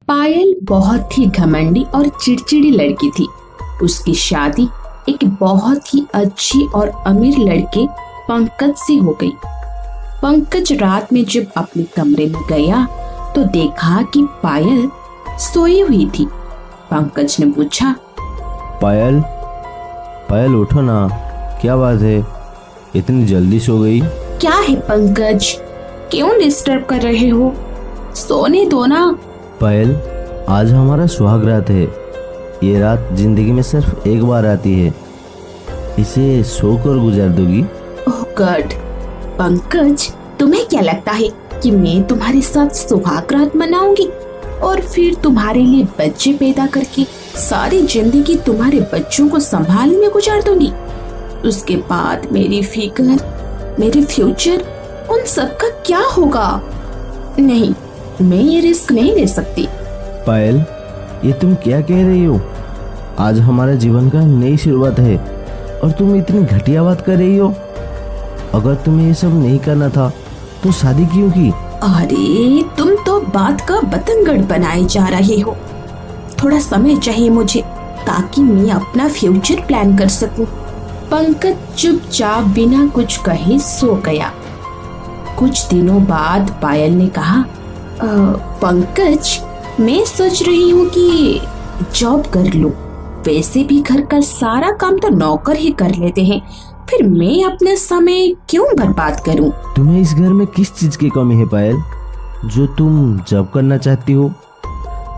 पायल बहुत ही घमंडी और चिड़चिड़ी लड़की थी। उसकी शादी एक बहुत ही अच्छी और अमीर लड़के पंकज से हो गई। पंकज रात में जब अपने कमरे में गया तो देखा कि पायल सोई हुई थी। पंकज ने पूछा, पायल, पायल उठो ना, क्या बात है, इतनी जल्दी सो गई? क्या है पंकज, क्यों डिस्टर्ब कर रहे हो? सोने दो ना। पायल, आज हमारा सुहाग रात है। ये रात जिंदगी में सिर्फ एक बार आती है, इसे सोकर गुजार दोगी? ओह गॉड, पंकज तुम्हें क्या लगता है कि मैं तुम्हारे साथ सुहाग रात मनाऊंगी और फिर तुम्हारे लिए बच्चे पैदा करके सारी जिंदगी तुम्हारे बच्चों को संभालने में गुजार दूंगी? उसके बाद मेरी फिक्र, मेरे फ्यूचर, उन सब का क्या होगा? नहीं, मैं ये रिस्क नहीं ले सकती। पायल, ये तुम क्या कह रही हो? आज हमारे जीवन का नई शुरुआत है और तुम इतनी घटिया बात कर रही हो। अगर तुम्हें ये सब नहीं करना था तो शादी क्यों की? अरे तुम तो बात का बतंगड़ बनाए जा रहे हो। थोड़ा समय चाहिए मुझे ताकि मैं अपना फ्यूचर प्लान कर सकूं। पंकज चुपचाप बिना कुछ कहे सो गया। कुछ दिनों बाद पायल ने कहा, पंकज मैं सोच रही हूँ कि जॉब कर लूं। वैसे भी घर का सारा काम तो नौकर ही कर लेते हैं, फिर मैं अपना समय क्यों बर्बाद करूं? तुम्हें इस घर में किस चीज की कमी है पायल, जो तुम जॉब करना चाहती हो?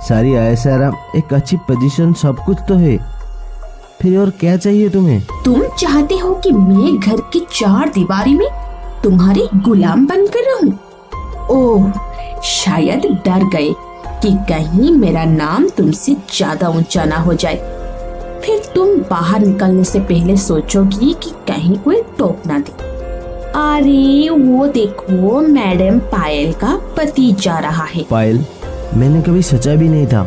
सारी आयश आराम, एक अच्छी पोजीशन, सब कुछ तो है, फिर और क्या चाहिए तुम्हें? तुम चाहते हो कि मैं घर की चार दीवारी में तुम्हारे गुलाम बनकर रहूं? ओह, शायद डर गए कि कहीं मेरा नाम तुमसे ज्यादा ऊंचा ना हो जाए। फिर तुम बाहर निकलने से पहले सोचोगी कि कहीं कोई टोक ना दे। अरे वो देखो, मैडम पायल का पति जा रहा है। पायल, मैंने कभी सोचा भी नहीं था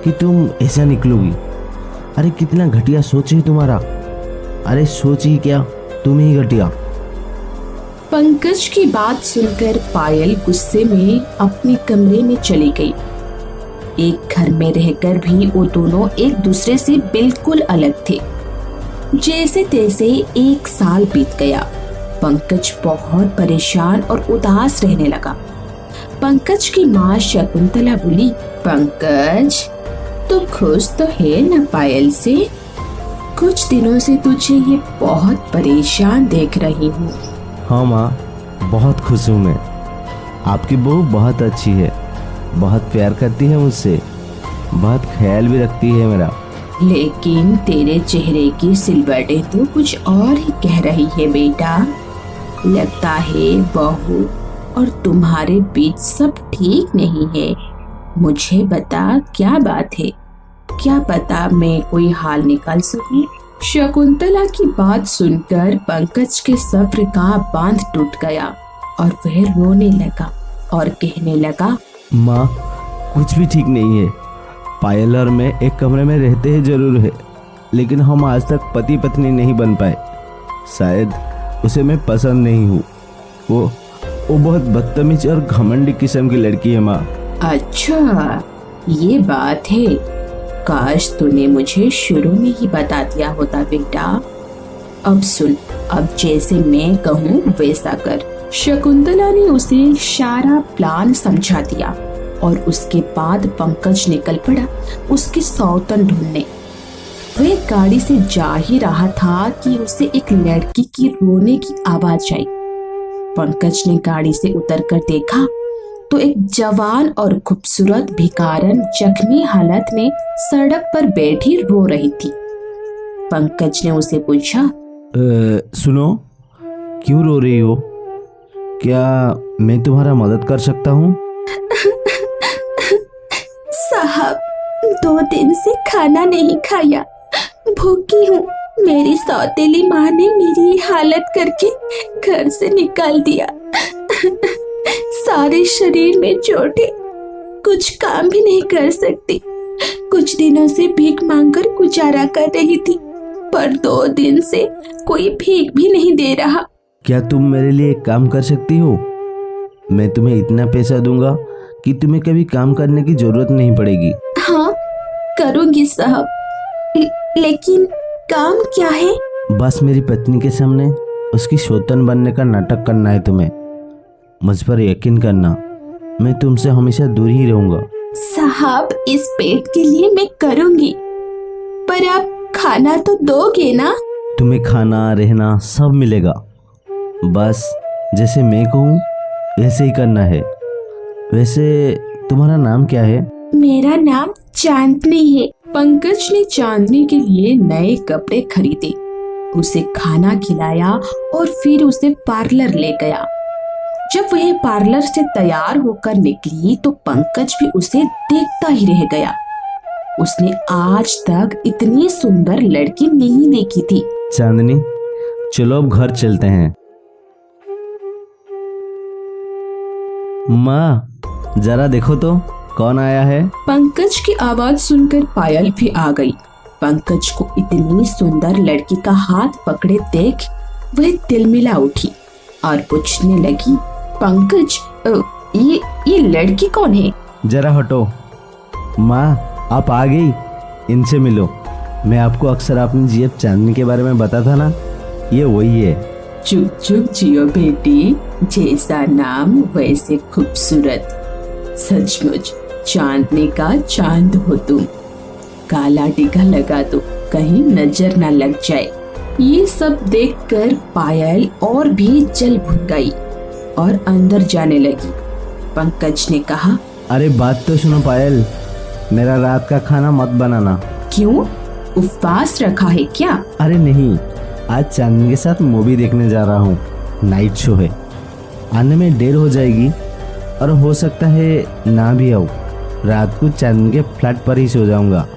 कि तुम ऐसा निकलोगी। अरे कितना घटिया सोच है तुम्हारा। अरे सोच ही क्या, तुम ही घटिया। पंकज की बात सुनकर पायल गुस्से में अपने कमरे में चली गई। एक घर में रहकर भी वो दोनों एक दूसरे से बिल्कुल अलग थे। जैसे तैसे एक साल बीत गया। पंकज बहुत परेशान और उदास रहने लगा। पंकज की माँ शकुंतला बोली, पंकज तू खुश तो है ना पायल से? कुछ दिनों से तुझे ये बहुत परेशान देख रही हूँ। हाँ माँ, बहुत खुश हूँ मैं। आपकी बहू बहुत अच्छी है, बहुत प्यार करती है मुझसे, बहुत ख्याल भी रखती है मेरा। लेकिन तेरे चेहरे की सिलवटें तो कुछ और ही कह रही है बेटा। लगता है बहू और तुम्हारे बीच सब ठीक नहीं है। मुझे बता क्या बात है, क्या पता मैं कोई हाल निकाल सकूं। शकुंतला की बात सुनकर पंकज के सब्र का बांध टूट गया और वह रोने लगा और कहने लगा, माँ कुछ भी ठीक नहीं है। पायल और मैं एक कमरे में रहते हैं जरूर है, लेकिन हम आज तक पति पत्नी नहीं बन पाए। शायद उसे मैं पसंद नहीं हूँ। वो बहुत बदतमीज और घमंडी किस्म की लड़की है माँ। अच्छा ये बात है, काश तूने मुझे शुरू में ही बता दिया होता बेटा। अब सुन, अब जैसे मैं कहूँ वैसा कर। शकुंतला ने उसे सारा प्लान समझा दिया और उसके बाद पंकज निकल पड़ा उसकी सौतन ढूंढने। वह गाड़ी से जा ही रहा था कि उसे एक लड़की की रोने की आवाज आई। पंकज ने गाड़ी से उतरकर देखा तो एक जवान और खूबसूरत भिखारन जख्मी हालत में सड़क पर बैठी रो रही थी। पंकज ने उसे पूछा, सुनो, क्यों रो रही हो? क्या मैं तुम्हारा मदद कर सकता हूँ? साहब 2 दिन से खाना नहीं खाया, भूखी हूँ। मेरी सौतेली माँ ने मेरी हालत करके घर से निकाल दिया। सारे शरीर में चोटें, कुछ काम भी नहीं कर सकती। कुछ दिनों से भीख मांगकर गुजारा कर रही थी, पर 2 दिन से कोई भीख भी नहीं दे रहा। क्या तुम मेरे लिए एक काम कर सकती हो? मैं तुम्हें इतना पैसा दूंगा कि तुम्हें कभी काम करने की जरूरत नहीं पड़ेगी। हाँ करूँगी साहब, लेकिन काम क्या है? बस मेरी पत्नी के सामने उसकी सौतन बनने का नाटक करना है तुम्हें। मुझ पर यकीन करना, मैं तुमसे हमेशा दूर ही रहूंगा। साहब इस पेट के लिए मैं करूँगी, पर आप खाना तो दोगे ना? तुम्हें खाना रहना सब मिलेगा, बस जैसे मैं कहूँ वैसे ही करना है। वैसे तुम्हारा नाम क्या है? मेरा नाम चांदनी है। पंकज ने चांदनी के लिए नए कपड़े खरीदे, उसे खाना खिलाया और फिर उसे पार्लर ले गया। जब वह पार्लर से तैयार होकर निकली तो पंकज भी उसे देखता ही रह गया। उसने आज तक इतनी सुंदर लड़की नहीं देखी थी। चांदनी, चलो अब घर चलते हैं। माँ, जरा देखो तो कौन आया है। पंकज की आवाज सुनकर पायल भी आ गई। पंकज को इतनी सुंदर लड़की का हाथ पकड़े देख वह तिलमिला उठी और पूछने लगी, पंकज ये लड़की कौन है? जरा हटो। माँ, आप आ गई, इनसे मिलो। मैं आपको अक्सर अपनी जीएफ चांदनी के बारे में बताता ना, ये वही है। चुप चुप जियो बेटी, जैसा नाम वैसे खूबसूरत। सचमुच चांदनी का चांद हो तुम। काला टीका लगा दो, कहीं नजर न लग जाए। ये सब देखकर पायल और भी जल भुन गई और अंदर जाने लगी। पंकज ने कहा, अरे बात तो सुनो पायल, मेरा रात का खाना मत बनाना। क्यों, उपवास रखा है क्या? अरे नहीं, आज चांदनी के साथ मूवी देखने जा रहा हूँ। नाइट शो है, आने में देर हो जाएगी और हो सकता है ना भी आऊँ। रात को चांदनी के फ्लैट पर ही सो जाऊंगा,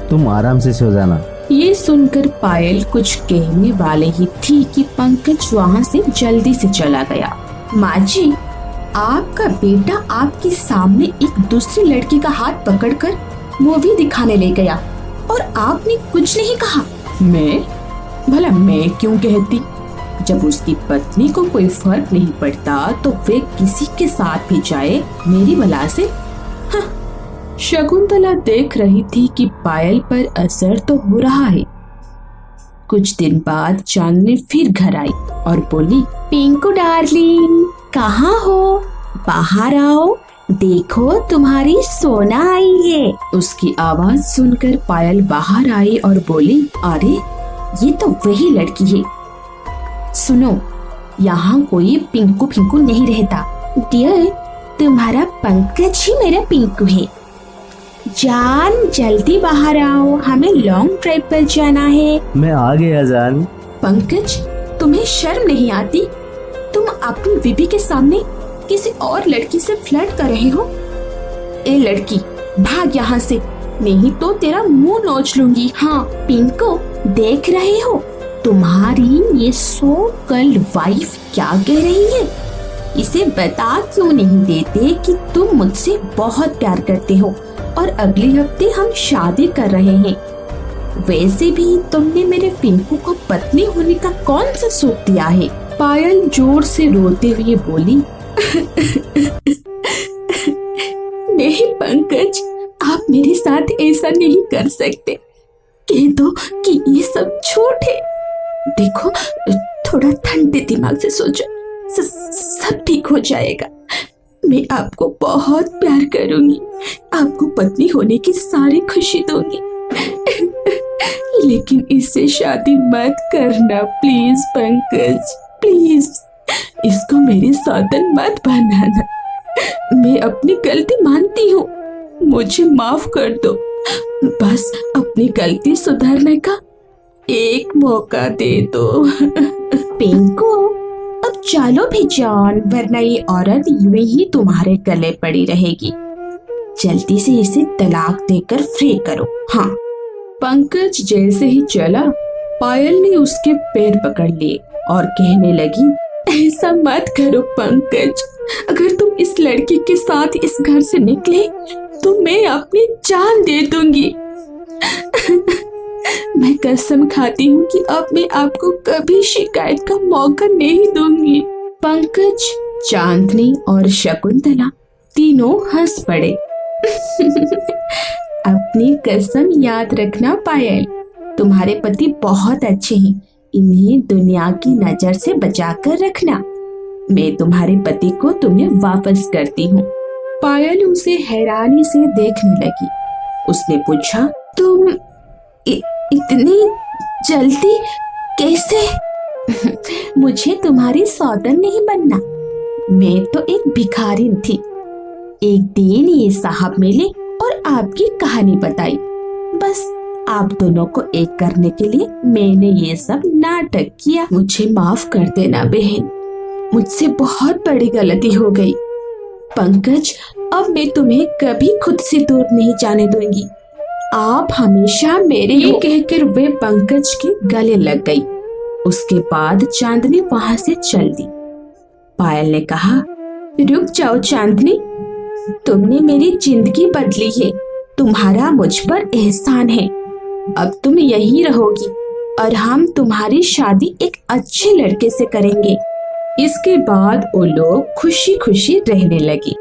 तुम आराम से सो जाना। ये सुनकर पायल कुछ कहने वाले ही थी कि पंकज वहाँ से जल्दी से चला गया। माँ जी, आपका बेटा आपके सामने एक दूसरी लड़की का हाथ पकड़कर मूवी दिखाने ले गया और आपने कुछ नहीं कहा। मैं क्यों कहती? जब उसकी पत्नी को कोई फर्क नहीं पड़ता तो वे किसी के साथ भी जाए, मेरी वजह से। हाँ। शकुंतला देख रही थी कि पायल पर असर तो हो रहा है। कुछ दिन बाद चांदनी फिर घर आई और बोली, पिंकू डार्लिंग, कहाँ हो? बाहर आओ, देखो तुम्हारी सोना आई है। उसकी आवाज सुनकर पायल बाहर आई और बोली, अरे ये तो वही लड़की है। सुनो, यहाँ कोई पिंकू फिंकू नहीं रहता। डियर, तुम्हारा पंकज ही मेरा पिंकू है। जान जल्दी बाहर आओ, हमें लॉन्ग ड्राइव पर जाना है। मैं आ गया जान। पंकज, तुम्हें शर्म नहीं आती? तुम अपनी बीबी के सामने किसी और लड़की से फ्लर्ट कर रहे हो। ए लड़की, भाग यहाँ से, नहीं तो तेरा मुंह नोच लूंगी। हाँ पिंको, देख रहे हो तुम्हारी ये सो कॉल्ड वाइफ क्या कह रही है? इसे बता क्यों नहीं देते कि तुम मुझसे बहुत प्यार करते हो और अगले हफ्ते हम शादी कर रहे हैं। वैसे भी तुमने मेरे पिंकू को पत्नी होने का कौन सा सुख दिया है? पायल जोर से रोते हुए बोली, नहीं पंकज, आप मेरे साथ ऐसा नहीं कर सकते। कह दो कि ये सब झूठ है। देखो, थोड़ा ठंडे दिमाग से सोचो, सब ठीक हो जाएगा। मैं आपको बहुत प्यार करूंगी, आपको पत्नी होने की सारी खुशी दूंगी। लेकिन इससे शादी मत करना प्लीज पंकज, प्लीज। इसको मेरी सौतन मत बनाना। मैं अपनी गलती मानती हूँ, मुझे माफ कर दो। बस अपनी गलती सुधारने का एक मौका दे दो। पिंकू, अब चलो भी जान, वरना ये औरत यूं ही तुम्हारे गले पड़ी रहेगी। जल्दी से इसे तलाक देकर फ्री करो। हाँ। पंकज जैसे ही चला, पायल ने उसके पैर पकड़ लिए और कहने लगी, ऐसा मत करो पंकज, अगर तुम इस लड़की के साथ इस घर से निकले तो मैं अपनी जान दे दूंगी। मैं कसम खाती हूँ कि अब मैं आपको कभी शिकायत का मौका नहीं दूंगी। पंकज, चांदनी और शकुंतला तीनों हंस पड़े। अपनी कसम याद रखना पायल, तुम्हारे पति बहुत अच्छे हैं, इन्हें दुनिया की नजर से बचा कर रखना। मैं तुम्हारे पति को तुम्हें वापस करती हूँ। पायल उसे हैरानी से देखने लगी। उसने पूछा, तुम इतनी जल्दी कैसे? मुझे तुम्हारी सौतन नहीं बनना, मैं तो एक भिखारिन थी। एक दिन ये साहब मिले और आपकी कहानी बताई। बस आप दोनों को एक करने के लिए मैंने ये सब नाटक किया। मुझे माफ कर देना बहन, मुझसे बहुत बड़ी गलती हो गई। पंकज, अब मैं तुम्हें कभी खुद से दूर नहीं जाने दूंगी। आप हमेशा मेरे हो। कहकर वे पंकज के गले लग गई। उसके बाद चांदनी वहां से चल दी। पायल ने कहा, रुक जाओ चांदनी, तुमने मेरी जिंदगी बदली है, तुम्हारा मुझ पर एहसान है। अब तुम यहीं रहोगी और हम तुम्हारी शादी एक अच्छे लड़के से करेंगे। इसके बाद वो लोग खुशी खुशी रहने लगे।